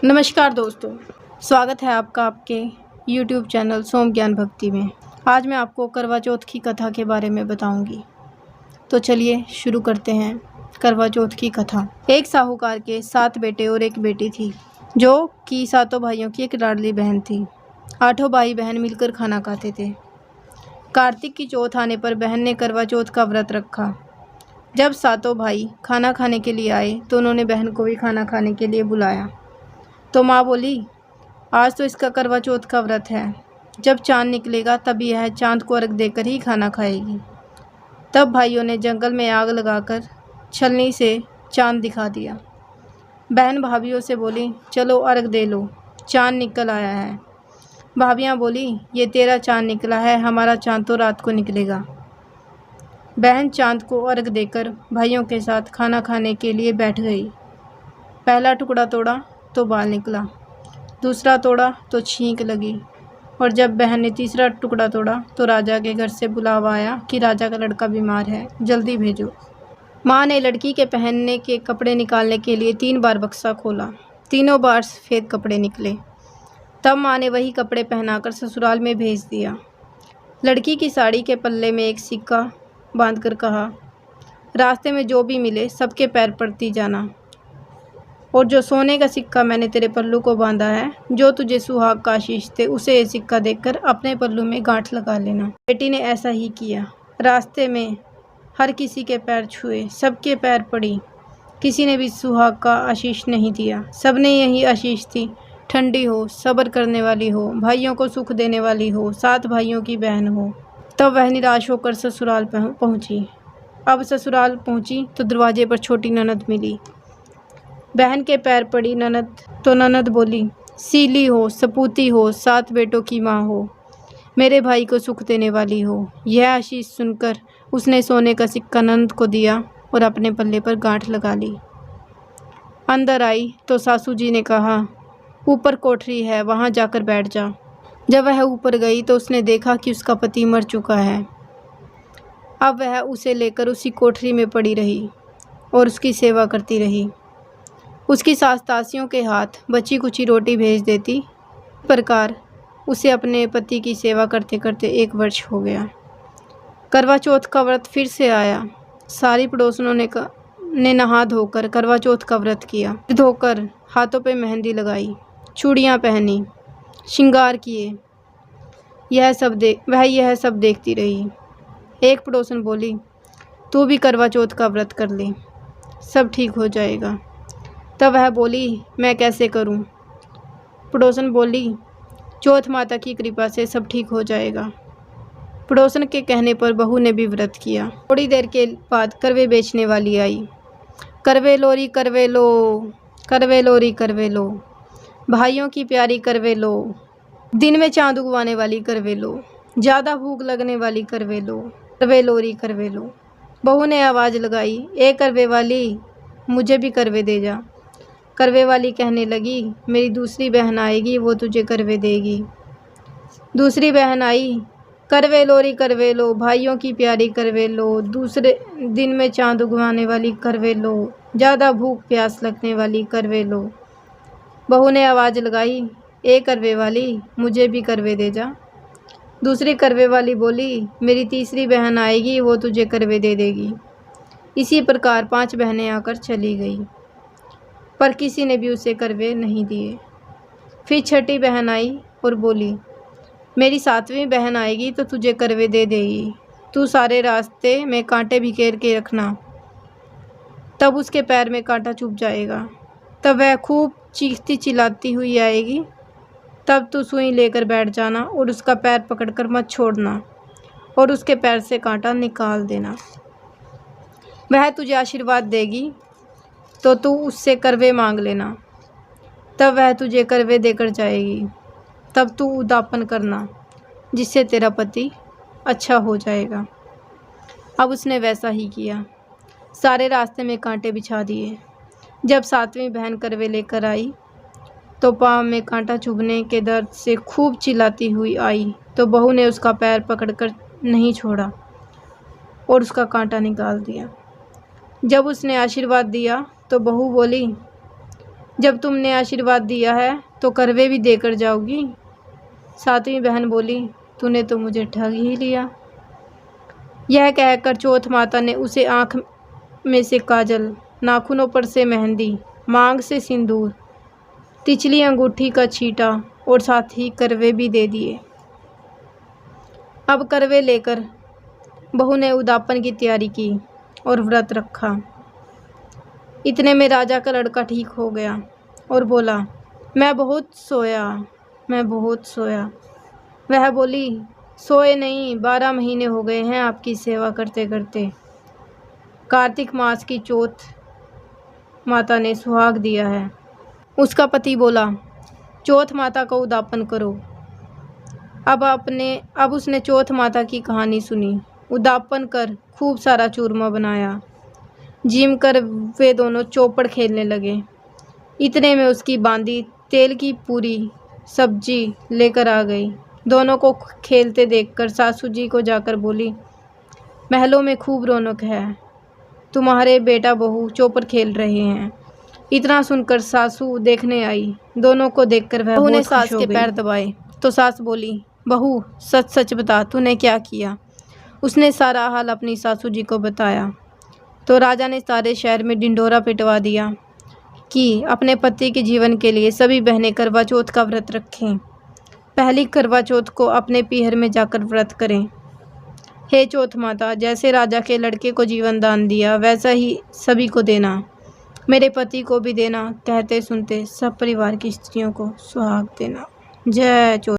नमस्कार दोस्तों, स्वागत है आपका आपके YouTube चैनल सोम ज्ञान भक्ति में। आज मैं आपको करवा चौथ की कथा के बारे में बताऊंगी। तो चलिए शुरू करते हैं करवा चौथ की कथा। एक साहूकार के 7 बेटे और एक बेटी थी, जो कि सातों भाइयों की एक लाडली बहन थी। 8 भाई बहन मिलकर खाना खाते थे। कार्तिक की चौथ आने पर बहन ने करवा चौथ का व्रत रखा। जब सातों भाई खाना खाने के लिए आए तो उन्होंने बहन को भी खाना खाने के लिए बुलाया। तो माँ बोली, आज तो इसका करवा चौथ का व्रत है। जब चाँद निकलेगा तब यह चाँद को अर्घ देकर ही खाना खाएगी। तब भाइयों ने जंगल में आग लगाकर छलनी से चाँद दिखा दिया। बहन भाभियों से बोली, चलो अर्घ दे लो, चाँद निकल आया है। भाभियाँ बोली, ये तेरा चाँद निकला है, हमारा चाँद तो रात को निकलेगा। बहन चाँद को अर्घ देकर भाइयों के साथ खाना खाने के लिए बैठ गई। पहला टुकड़ा तोड़ा तो बाल निकला, दूसरा तोड़ा तो छींक लगी, और जब बहन ने तीसरा टुकड़ा तोड़ा तो राजा के घर से बुलावा आया कि राजा का लड़का बीमार है, जल्दी भेजो। माँ ने लड़की के पहनने के कपड़े निकालने के लिए 3 बार बक्सा खोला। तीनों बार सफ़ेद कपड़े निकले। तब माँ ने वही कपड़े पहनाकर ससुराल में भेज दिया। लड़की की साड़ी के पल्ले में एक सिक्का बांधकर कहा, रास्ते में जो भी मिले सबके पैर पड़ती जाना, और जो सोने का सिक्का मैंने तेरे पल्लू को बांधा है, जो तुझे सुहाग का आशीष दे, उसे ये सिक्का देकर अपने पल्लू में गांठ लगा लेना। बेटी ने ऐसा ही किया। रास्ते में हर किसी के पैर छुए, सबके पैर पड़ी। किसी ने भी सुहाग का आशीष नहीं दिया। सबने यही आशीष थी, ठंडी हो, सब्र करने वाली हो, भाइयों को सुख देने वाली हो, 7 भाइयों की बहन हो। तब वह निराश होकर ससुराल पहुँची। अब ससुराल पहुँची तो दरवाजे पर छोटी ननद मिली। बहन के पैर पड़ी ननद, तो ननद बोली, सीली हो, सपूती हो, 7 बेटों की माँ हो, मेरे भाई को सुख देने वाली हो। यह आशीष सुनकर उसने सोने का सिक्का ननद को दिया और अपने पल्ले पर गांठ लगा ली। अंदर आई तो सासू जी ने कहा, ऊपर कोठरी है, वहाँ जाकर बैठ जा। जब वह ऊपर गई तो उसने देखा कि उसका पति मर चुका है। अब वह उसे लेकर उसी कोठरी में पड़ी रही और उसकी सेवा करती रही। उसकी सास तासियों के हाथ बची कुची रोटी भेज देती। इस प्रकार उसे अपने पति की सेवा करते करते 1 वर्ष हो गया। करवा चौथ का व्रत फिर से आया। सारी पड़ोसनों ने नहा धोकर करवा चौथ का व्रत किया। धोकर हाथों पे मेहंदी लगाई, चूड़ियाँ पहनी, श्रृंगार किए। वह यह सब देखती रही। एक पड़ोसन बोली, तू भी करवा चौथ का व्रत कर ले, सब ठीक हो जाएगा। तब वह बोली, मैं कैसे करूं? पड़ोसन बोली, चौथ माता की कृपा से सब ठीक हो जाएगा। पड़ोसन के कहने पर बहू ने भी व्रत किया। थोड़ी देर के बाद करवे बेचने वाली आई। करवे लोरी करवे लो, करवे लोरी करवे लो, भाइयों की प्यारी करवे लो, दिन में चाँद उगवाने वाली करवे लो, ज़्यादा भूख लगने वाली करवे लो, करवे लोरी करवे लो। बहू ने आवाज़ लगाई, ए करवे वाली, मुझे भी करवे दे जा। करवे वाली कहने लगी, मेरी दूसरी बहन आएगी, वो तुझे करवे देगी। दूसरी बहन आई, करवे लोरी करवे लो, भाइयों की प्यारी करवे लो, दूसरे दिन में चाँद उगवाने वाली करवे लो, ज़्यादा भूख प्यास लगने वाली करवे लो। बहू ने आवाज़ लगाई, ए करवे वाली, मुझे भी करवे दे जा। दूसरी करवे वाली बोली, मेरी तीसरी बहन आएगी, वो तुझे करवे दे देगी। इसी प्रकार 5 बहनें आकर चली गई, पर किसी ने भी उसे करवे नहीं दिए। फिर छठी बहन आई और बोली, मेरी 7वीं बहन आएगी तो तुझे करवे दे देगी। तू सारे रास्ते में कांटे बिखेर के रखना, तब उसके पैर में कांटा चुभ जाएगा। तब वह खूब चीखती चिल्लाती हुई आएगी। तब तू सुई लेकर बैठ जाना और उसका पैर पकड़कर मत छोड़ना, और उसके पैर से कांटा निकाल देना। वह तुझे आशीर्वाद देगी तो तू उससे करवे मांग लेना। तब वह तुझे करवे देकर जाएगी। तब तू उदापन करना, जिससे तेरा पति अच्छा हो जाएगा। अब उसने वैसा ही किया। सारे रास्ते में कांटे बिछा दिए। जब 7वीं बहन करवे लेकर आई तो पाँव में कांटा चुभने के दर्द से खूब चिल्लाती हुई आई, तो बहू ने उसका पैर पकड़कर नहीं छोड़ा और उसका कांटा निकाल दिया। जब उसने आशीर्वाद दिया तो बहू बोली, जब तुमने आशीर्वाद दिया है तो करवे भी देकर जाओगी। सातवीं बहन बोली, तूने तो मुझे ठग ही लिया। यह कहकर चौथ माता ने उसे आँख में से काजल, नाखूनों पर से मेहंदी, मांग से सिंदूर, तिचली अंगूठी का छींटा और साथ ही करवे भी दे दिए। अब करवे लेकर बहू ने उद्यापन की तैयारी की और व्रत रखा। इतने में राजा का लड़का ठीक हो गया और बोला, मैं बहुत सोया। वह बोली, सोए नहीं, 12 महीने हो गए हैं आपकी सेवा करते करते। कार्तिक मास की चौथ माता ने सुहाग दिया है। उसका पति बोला, चौथ माता का उद्यापन करो। अब उसने चौथ माता की कहानी सुनी। उद्यापन कर खूब सारा चूरमा बनाया। जिम कर वे दोनों चौपड़ खेलने लगे। इतने में उसकी बांदी तेल की पूरी सब्जी लेकर आ गई। दोनों को खेलते देखकर सासू जी को जाकर बोली, महलों में खूब रौनक है, तुम्हारे बेटा बहू चौपड़ खेल रहे हैं। इतना सुनकर सासू देखने आई। दोनों को देखकर वह बहुत खुश हो गई। सास के पैर दबाए तो सास बोली, बहू सच सच बता, तूने क्या किया। उसने सारा हाल अपनी सासू जी को बताया तो राजा ने सारे शहर में ढिंढोरा पिटवा दिया कि अपने पति के जीवन के लिए सभी बहनें करवा चौथ का व्रत रखें। पहली करवा चौथ को अपने पीहर में जाकर व्रत करें। हे चौथ माता, जैसे राजा के लड़के को जीवन दान दिया वैसा ही सभी को देना, मेरे पति को भी देना। कहते सुनते सब परिवार की स्त्रियों को सुहाग देना। जय चौथ।